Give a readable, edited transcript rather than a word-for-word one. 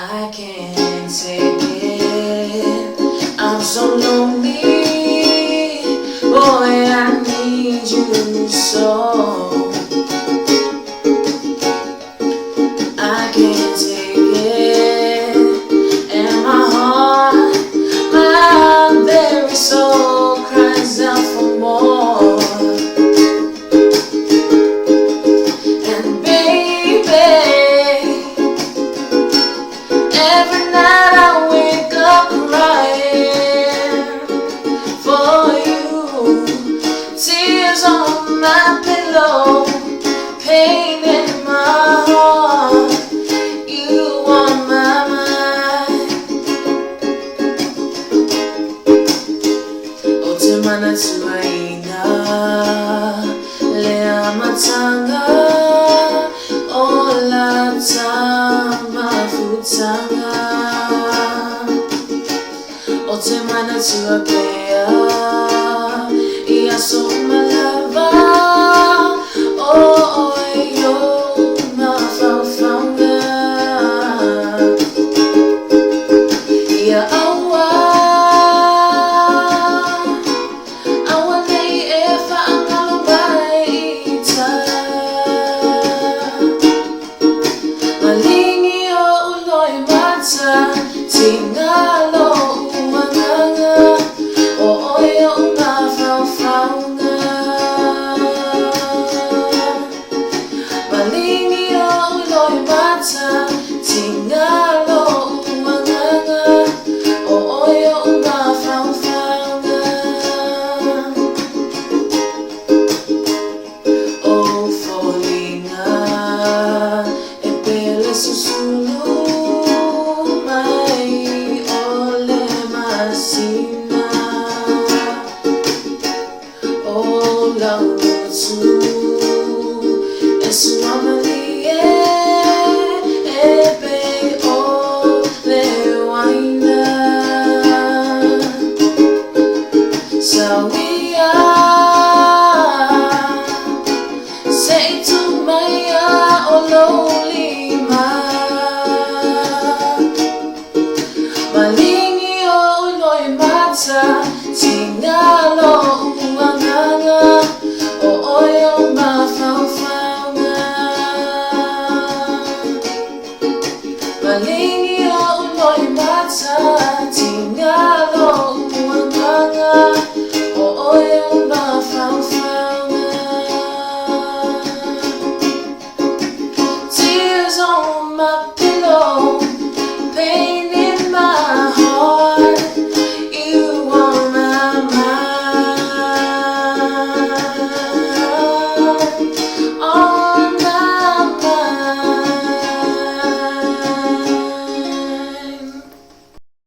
I can't take it. I'm so lonely. Boy, I need you so. I can't take it. And my heart, my very soul cries out for more. And baby, every night I wake up crying for you. Tears on my pillow, pain in my heart. You on my mind. Otemana tuaina lea matanga ola tama futanga. Otemana tuapea ia so malava oh yo ma faufanga ia awa nei e whaangalo baita Maligi Ou Loimata tingalo uanganga o oia uma whauwhaunga. Maligi Ou Loimata tingalo uanganga o oia uma whauwhaunga. O folinga e pele susulu mai ole masina. O lautu e suamalie e pe ole waina. Sawia say to maya o lolima. Maligi Ou Loimata tingalo uanganga o oia uma whauwhaunga. Maligi